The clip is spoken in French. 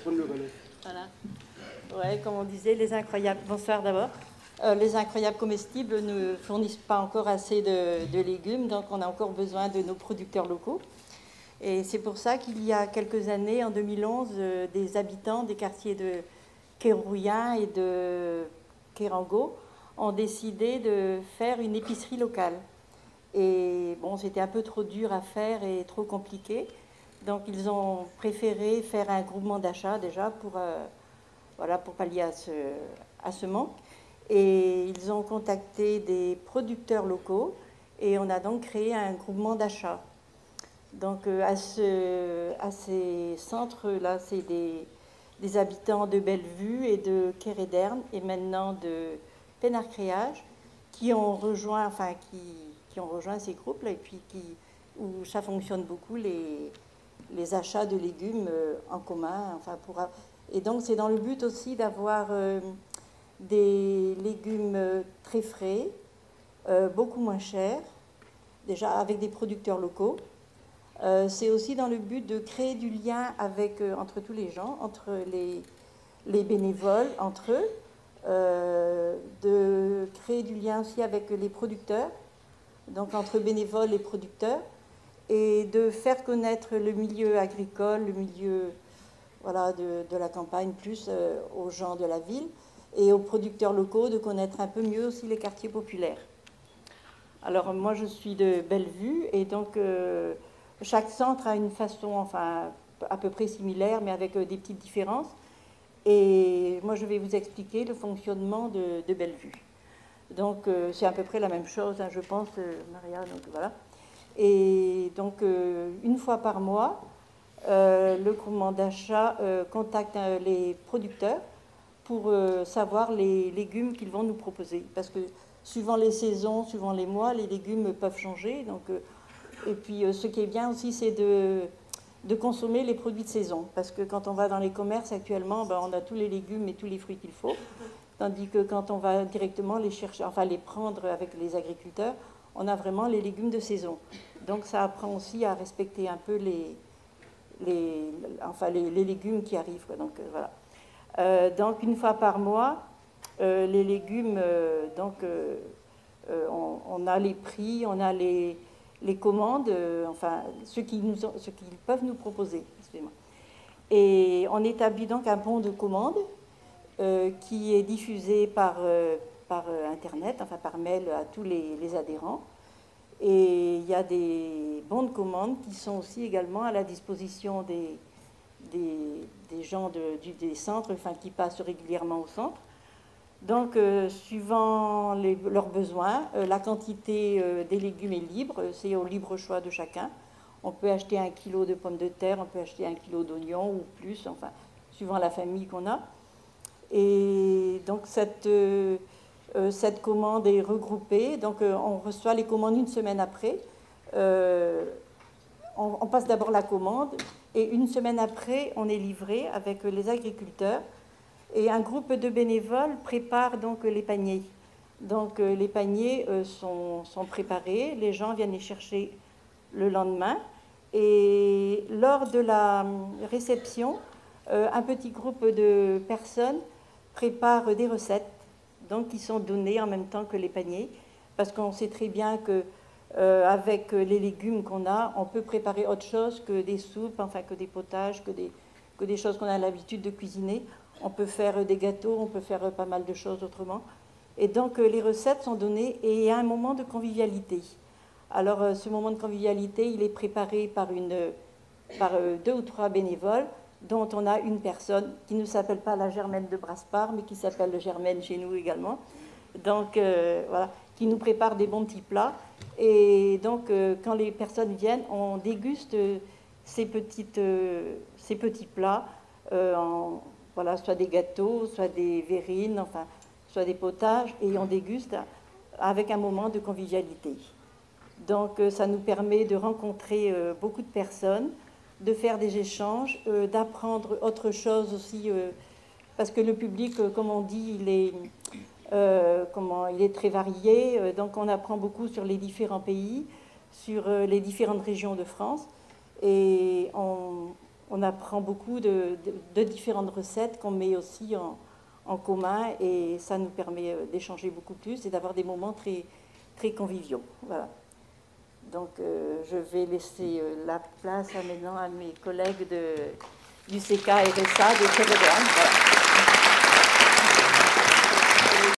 prendre le relais. Voilà. Ouais, comme on disait, les incroyables. Bonsoir d'abord. Les incroyables comestibles ne fournissent pas encore assez de légumes, donc on a encore besoin de nos producteurs locaux. Et c'est pour ça qu'il y a quelques années, en 2011, des habitants des quartiers de Kérouyen et de Kérango ont décidé de faire une épicerie locale. Et bon, c'était un peu trop dur à faire et trop compliqué. Donc ils ont préféré faire un groupement d'achat déjà pour, voilà, pour pallier à ce manque. Et ils ont contacté des producteurs locaux et on a donc créé un groupement d'achat. Donc à ces centres-là, c'est des habitants de Bellevue et de Kéréderne et maintenant de Pénarcréage qui ont rejoint, enfin qui ont rejoint ces groupes-là et puis où ça fonctionne beaucoup, les achats de légumes en commun. Enfin, et donc c'est dans le but aussi d'avoir des légumes très frais, beaucoup moins chers, déjà avec des producteurs locaux. C'est aussi dans le but de créer du lien entre tous les gens, entre les bénévoles, entre eux, de créer du lien aussi avec les producteurs, donc entre bénévoles et producteurs, et de faire connaître le milieu agricole, le milieu voilà, de la campagne, plus aux gens de la ville, et aux producteurs locaux de connaître un peu mieux aussi les quartiers populaires. Alors moi je suis de Bellevue, et donc chaque centre a une façon, enfin à peu près similaire, mais avec des petites différences. Et moi je vais vous expliquer le fonctionnement de Bellevue. Donc c'est à peu près la même chose, hein, je pense, Maria, donc voilà. Et donc une fois par mois, le groupement d'achat contacte les producteurs pour savoir les légumes qu'ils vont nous proposer. Parce que suivant les saisons, suivant les mois, les légumes peuvent changer. Donc, et puis ce qui est bien aussi, c'est de consommer les produits de saison. Parce que quand on va dans les commerces actuellement, ben, on a tous les légumes et tous les fruits qu'il faut. Tandis que quand on va directement les chercher, enfin les prendre avec les agriculteurs, on a vraiment les légumes de saison. Donc ça apprend aussi à respecter un peu les légumes qui arrivent, quoi. Donc voilà. Donc une fois par mois, les légumes, on a les prix, on a les commandes, enfin ce qu'ils peuvent nous proposer. Excusez-moi. Et on établit donc un bon de commande qui est diffusé par Internet, enfin par mail à tous les adhérents. Et il y a des bons de commande qui sont aussi également à la disposition des gens des centres, enfin, qui passent régulièrement au centre. Donc, suivant leurs besoins, la quantité des légumes est libre, c'est au libre choix de chacun. On peut acheter 1 kilo de pommes de terre, on peut acheter 1 kilo d'oignons ou plus, enfin, suivant la famille qu'on a. Et donc, cette commande est regroupée. Donc, on reçoit les commandes une semaine après. On passe d'abord la commande et une semaine après, on est livré avec les agriculteurs. Et un groupe de bénévoles prépare donc les paniers. Donc, les paniers sont préparés. Les gens viennent les chercher le lendemain. Et lors de la réception, un petit groupe de personnes prépare des recettes, donc qui sont données en même temps que les paniers, parce qu'on sait très bien que avec les légumes qu'on a, on peut préparer autre chose que des soupes, enfin que des potages, que des choses qu'on a l'habitude de cuisiner. On peut faire des gâteaux, on peut faire pas mal de choses autrement. Et donc les recettes sont données et il y a un moment de convivialité. Alors ce moment de convivialité, il est préparé par 2 ou 3 bénévoles, dont on a une personne qui ne s'appelle pas la Germaine de Braspar, mais qui s'appelle Germaine chez nous également. Donc voilà, qui nous prépare des bons petits plats. Et donc quand les personnes viennent, on déguste ces petits plats, voilà, soit des gâteaux, soit des verrines, enfin, soit des potages, et on déguste avec un moment de convivialité. Donc ça nous permet de rencontrer beaucoup de personnes, de faire des échanges, d'apprendre autre chose aussi, parce que le public, comme on dit, il est très varié, donc on apprend beaucoup sur les différents pays, sur les différentes régions de France, et on apprend beaucoup de différentes recettes qu'on met aussi en commun et ça nous permet d'échanger beaucoup plus et d'avoir des moments très, très conviviaux. Voilà. Donc je vais laisser la place maintenant à mes collègues du CK RSA de Thérégrande. Voilà.